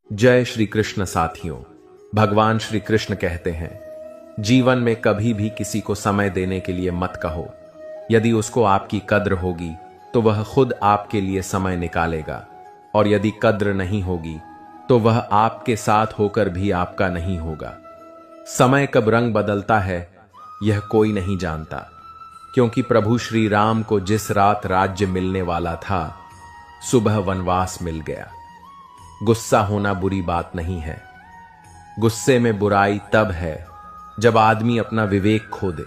जय श्री कृष्ण साथियों। भगवान श्री कृष्ण कहते हैं, जीवन में कभी भी किसी को समय देने के लिए मत कहो। यदि उसको आपकी कद्र होगी तो वह खुद आपके लिए समय निकालेगा, और यदि कद्र नहीं होगी तो वह आपके साथ होकर भी आपका नहीं होगा। समय कब रंग बदलता है यह कोई नहीं जानता, क्योंकि प्रभु श्री राम को जिस रात राज्य मिलने वाला था, सुबह वनवास मिल गया। गुस्सा होना बुरी बात नहीं है। गुस्से में बुराई तब है जब आदमी अपना विवेक खो दे।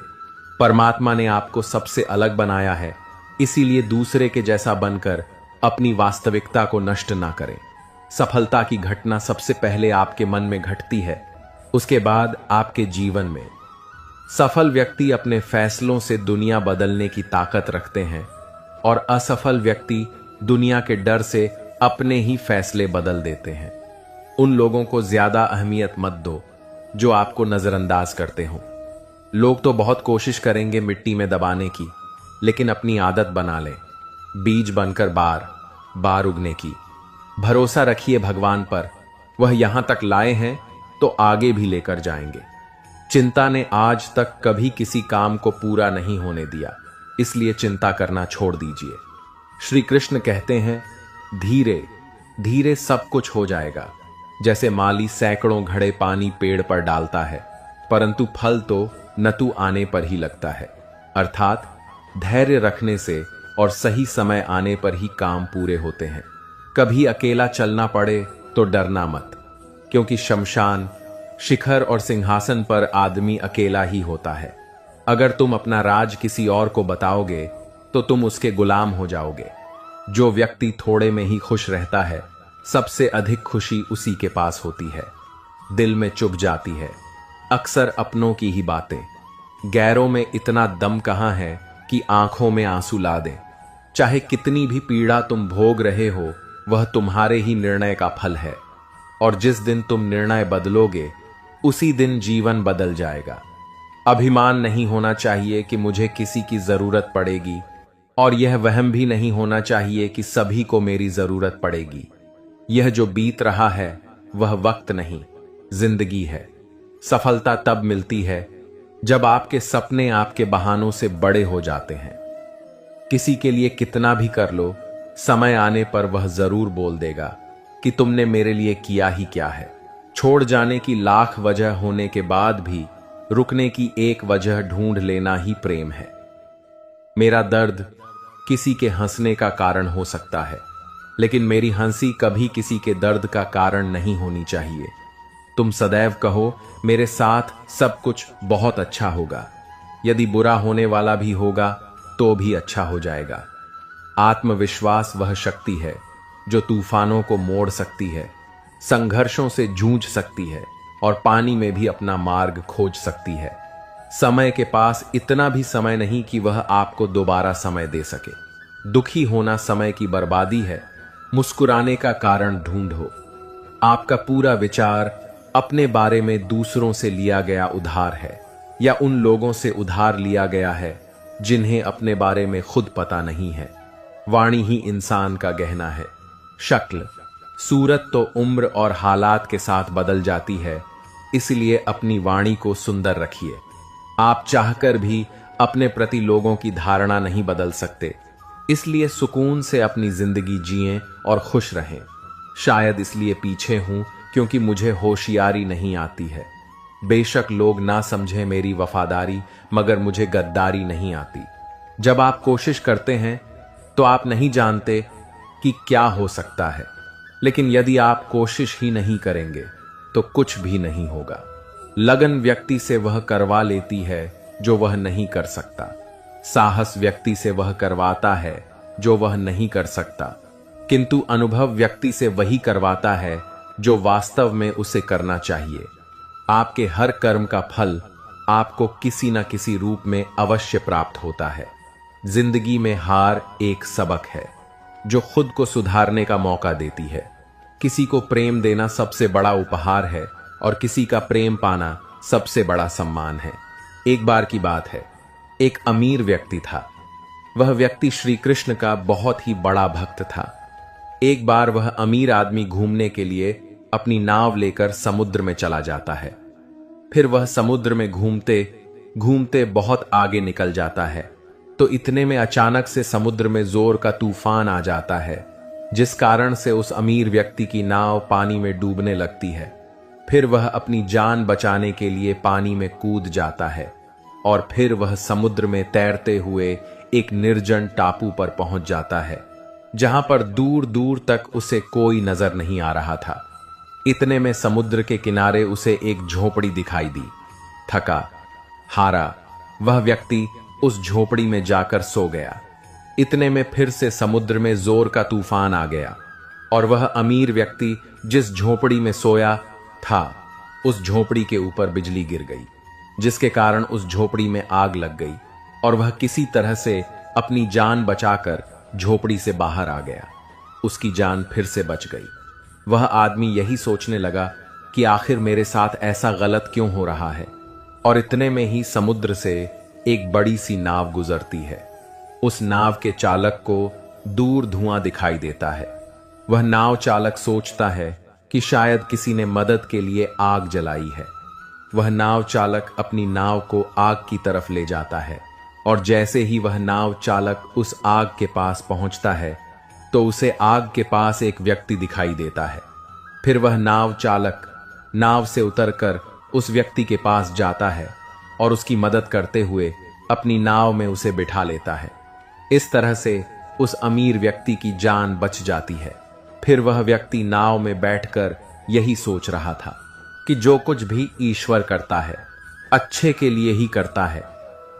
परमात्मा ने आपको सबसे अलग बनाया है, इसीलिए दूसरे के जैसा बनकर अपनी वास्तविकता को नष्ट ना करें। सफलता की घटना सबसे पहले आपके मन में घटती है, उसके बाद आपके जीवन में। सफल व्यक्ति अपने फैसलों से दुनिया बदलने की ताकत रखते हैं, और असफल व्यक्ति दुनिया के डर से अपने ही फैसले बदल देते हैं। उन लोगों को ज्यादा अहमियत मत दो जो आपको नजरअंदाज करते हो। लोग तो बहुत कोशिश करेंगे मिट्टी में दबाने की, लेकिन अपनी आदत बना लें बीज बनकर बार बार उगने की। भरोसा रखिए भगवान पर, वह यहां तक लाए हैं तो आगे भी लेकर जाएंगे। चिंता ने आज तक कभी किसी काम को पूरा नहीं होने दिया, इसलिए चिंता करना छोड़ दीजिए। श्री कृष्ण कहते हैं, धीरे धीरे सब कुछ हो जाएगा। जैसे माली सैकड़ों घड़े पानी पेड़ पर डालता है, परंतु फल तो नतु आने पर ही लगता है। अर्थात धैर्य रखने से और सही समय आने पर ही काम पूरे होते हैं। कभी अकेला चलना पड़े तो डरना मत, क्योंकि शमशान, शिखर और सिंहासन पर आदमी अकेला ही होता है। अगर तुम अपना राज किसी और को बताओगे तो तुम उसके गुलाम हो जाओगे। जो व्यक्ति थोड़े में ही खुश रहता है, सबसे अधिक खुशी उसी के पास होती है। दिल में चुभ जाती है अक्सर अपनों की ही बातें। गैरों में इतना दम कहां है कि आंखों में आंसू ला दें। चाहे कितनी भी पीड़ा तुम भोग रहे हो, वह तुम्हारे ही निर्णय का फल है, और जिस दिन तुम निर्णय बदलोगे उसी दिन जीवन बदल जाएगा। अभिमान नहीं होना चाहिए कि मुझे किसी की जरूरत पड़ेगी, और यह वहम भी नहीं होना चाहिए कि सभी को मेरी जरूरत पड़ेगी। यह जो बीत रहा है वह वक्त नहीं, जिंदगी है। सफलता तब मिलती है जब आपके सपने आपके बहानों से बड़े हो जाते हैं। किसी के लिए कितना भी कर लो, समय आने पर वह जरूर बोल देगा कि तुमने मेरे लिए किया ही क्या है। छोड़ जाने की लाख वजह होने के बाद भी रुकने की एक वजह ढूंढ लेना ही प्रेम है। मेरा दर्द किसी के हंसने का कारण हो सकता है, लेकिन मेरी हंसी कभी किसी के दर्द का कारण नहीं होनी चाहिए। तुम सदैव कहो, मेरे साथ सब कुछ बहुत अच्छा होगा। यदि बुरा होने वाला भी होगा तो भी अच्छा हो जाएगा। आत्मविश्वास वह शक्ति है जो तूफानों को मोड़ सकती है, संघर्षों से जूझ सकती है, और पानी में भी अपना मार्ग खोज सकती है। समय के पास इतना भी समय नहीं कि वह आपको दोबारा समय दे सके। दुखी होना समय की बर्बादी है, मुस्कुराने का कारण ढूंढो। आपका पूरा विचार अपने बारे में दूसरों से लिया गया उधार है, या उन लोगों से उधार लिया गया है जिन्हें अपने बारे में खुद पता नहीं है। वाणी ही इंसान का गहना है। शक्ल, सूरत तो उम्र और हालात के साथ बदल जाती है, इसलिए अपनी वाणी को सुंदर रखिए। आप चाहकर भी अपने प्रति लोगों की धारणा नहीं बदल सकते, इसलिए सुकून से अपनी जिंदगी जिएं और खुश रहें। शायद इसलिए पीछे हूं क्योंकि मुझे होशियारी नहीं आती है। बेशक लोग ना समझें मेरी वफादारी, मगर मुझे गद्दारी नहीं आती। जब आप कोशिश करते हैं तो आप नहीं जानते कि क्या हो सकता है, लेकिन यदि आप कोशिश ही नहीं करेंगे तो कुछ भी नहीं होगा। लगन व्यक्ति से वह करवा लेती है जो वह नहीं कर सकता। साहस व्यक्ति से वह करवाता है जो वह नहीं कर सकता, किंतु अनुभव व्यक्ति से वही करवाता है जो वास्तव में उसे करना चाहिए। आपके हर कर्म का फल आपको किसी न किसी रूप में अवश्य प्राप्त होता है। जिंदगी में हार एक सबक है जो खुद को सुधारने का मौका देती है। किसी को प्रेम देना सबसे बड़ा उपहार है, और किसी का प्रेम पाना सबसे बड़ा सम्मान है। एक बार की बात है, एक अमीर व्यक्ति था। वह व्यक्ति श्री कृष्ण का बहुत ही बड़ा भक्त था। एक बार वह अमीर आदमी घूमने के लिए अपनी नाव लेकर समुद्र में चला जाता है। फिर वह समुद्र में घूमते घूमते बहुत आगे निकल जाता है तो इतने में अचानक से समुद्र में जोर का तूफान आ जाता है, जिस कारण से उस अमीर व्यक्ति की नाव पानी में डूबने लगती है। फिर वह अपनी जान बचाने के लिए पानी में कूद जाता है और फिर वह समुद्र में तैरते हुए एक निर्जन टापू पर पहुंच जाता है, जहां पर दूर दूर तक उसे कोई नजर नहीं आ रहा था। इतने में समुद्र के किनारे उसे एक झोपड़ी दिखाई दी। थका हारा वह व्यक्ति उस झोपड़ी में जाकर सो गया। इतने में फिर से समुद्र में जोर का तूफान आ गया और वह अमीर व्यक्ति जिस झोपड़ी में सोया था उस झोपड़ी के ऊपर बिजली गिर गई, जिसके कारण उस झोपड़ी में आग लग गई और वह किसी तरह से अपनी जान बचाकर झोपड़ी से बाहर आ गया। उसकी जान फिर से बच गई। वह आदमी यही सोचने लगा कि आखिर मेरे साथ ऐसा गलत क्यों हो रहा है। और इतने में ही समुद्र से एक बड़ी सी नाव गुजरती है। उस नाव के चालक को दूर धुआं दिखाई देता है। वह नाव चालक सोचता है कि शायद किसी ने मदद के लिए आग जलाई है। वह नाव चालक अपनी नाव को आग की तरफ ले जाता है और जैसे ही वह नाव चालक उस आग के पास पहुंचता है तो उसे आग के पास एक व्यक्ति दिखाई देता है। फिर वह नाव चालक नाव से उतरकर उस व्यक्ति के पास जाता है और उसकी मदद करते हुए अपनी नाव में उसे बिठा लेता है। इस तरह से उस अमीर व्यक्ति की जान बच जाती है। फिर वह व्यक्ति नाव में बैठकर यही सोच रहा था कि जो कुछ भी ईश्वर करता है अच्छे के लिए ही करता है।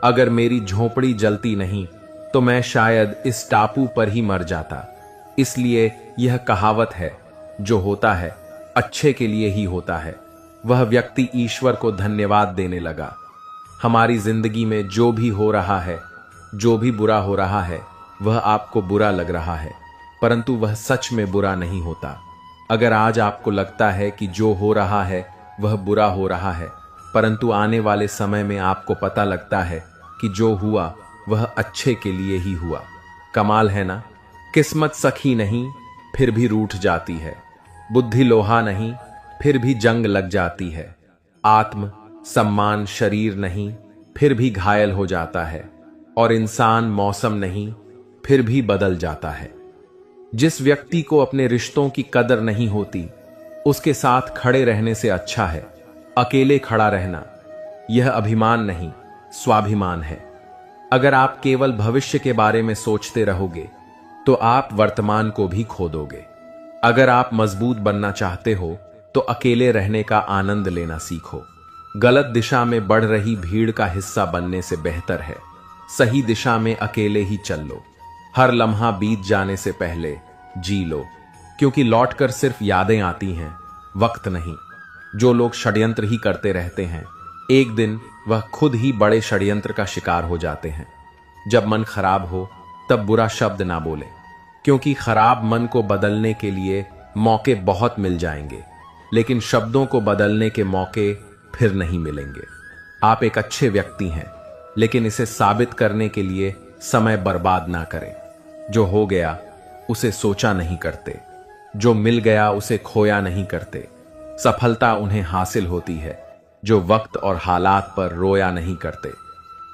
अगर मेरी झोपड़ी जलती नहीं तो मैं शायद इस टापू पर ही मर जाता। इसलिए यह कहावत है, जो होता है अच्छे के लिए ही होता है। वह व्यक्ति ईश्वर को धन्यवाद देने लगा। हमारी जिंदगी में जो भी हो रहा है, जो भी बुरा हो रहा है, वह आपको बुरा लग रहा है, परंतु वह सच में बुरा नहीं होता। अगर आज आपको लगता है कि जो हो रहा है वह बुरा हो रहा है, परंतु आने वाले समय में आपको पता लगता है कि जो हुआ वह अच्छे के लिए ही हुआ। कमाल है ना। किस्मत सखी नहीं फिर भी रूठ जाती है, बुद्धि लोहा नहीं फिर भी जंग लग जाती है, आत्म सम्मान शरीर नहीं फिर भी घायल हो जाता है, और इंसान मौसम नहीं फिर भी बदल जाता है। जिस व्यक्ति को अपने रिश्तों की कदर नहीं होती उसके साथ खड़े रहने से अच्छा है अकेले खड़ा रहना। यह अभिमान नहीं स्वाभिमान है। अगर आप केवल भविष्य के बारे में सोचते रहोगे तो आप वर्तमान को भी खो दोगे। अगर आप मजबूत बनना चाहते हो तो अकेले रहने का आनंद लेना सीखो। गलत दिशा में बढ़ रही भीड़ का हिस्सा बनने से बेहतर है सही दिशा में अकेले ही चल लो। हर लम्हा बीत जाने से पहले जी लो, क्योंकि लौटकर सिर्फ यादें आती हैं, वक्त नहीं। जो लोग षड्यंत्र ही करते रहते हैं एक दिन वह खुद ही बड़े षड्यंत्र का शिकार हो जाते हैं। जब मन खराब हो तब बुरा शब्द ना बोले, क्योंकि खराब मन को बदलने के लिए मौके बहुत मिल जाएंगे, लेकिन शब्दों को बदलने के मौके फिर नहीं मिलेंगे। आप एक अच्छे व्यक्ति हैं, लेकिन इसे साबित करने के लिए समय बर्बाद ना करें। जो हो गया उसे सोचा नहीं करते, जो मिल गया उसे खोया नहीं करते। सफलता उन्हें हासिल होती है जो वक्त और हालात पर रोया नहीं करते।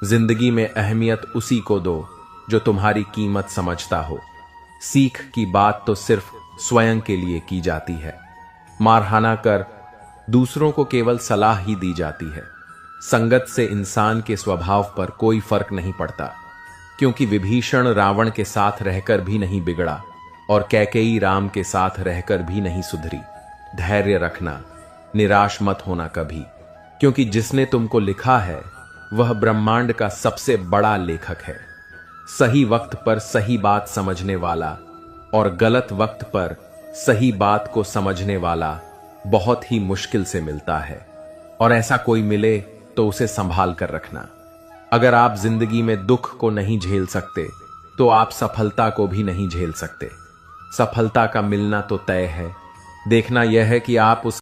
जिंदगी में अहमियत उसी को दो जो तुम्हारी कीमत समझता हो। सीख की बात तो सिर्फ स्वयं के लिए की जाती है। मारहाना कर दूसरों को केवल सलाह ही दी जाती है। संगत से इंसान के स्वभाव पर कोई फर्क नहीं पड़ता, क्योंकि विभीषण रावण के साथ रहकर भी नहीं बिगड़ा और कैकेयी राम के साथ रहकर भी नहीं सुधरी। धैर्य रखना, निराश मत होना कभी, क्योंकि जिसने तुमको लिखा है वह ब्रह्मांड का सबसे बड़ा लेखक है। सही वक्त पर सही बात समझने वाला और गलत वक्त पर सही बात को समझने वाला बहुत ही मुश्किल से मिलता है, और ऐसा कोई मिले तो उसे संभाल कर रखना। अगर आप जिंदगी में दुख को नहीं झेल सकते तो आप सफलता को भी नहीं झेल सकते। सफलता का मिलना तो तय है, देखना यह है कि आप उस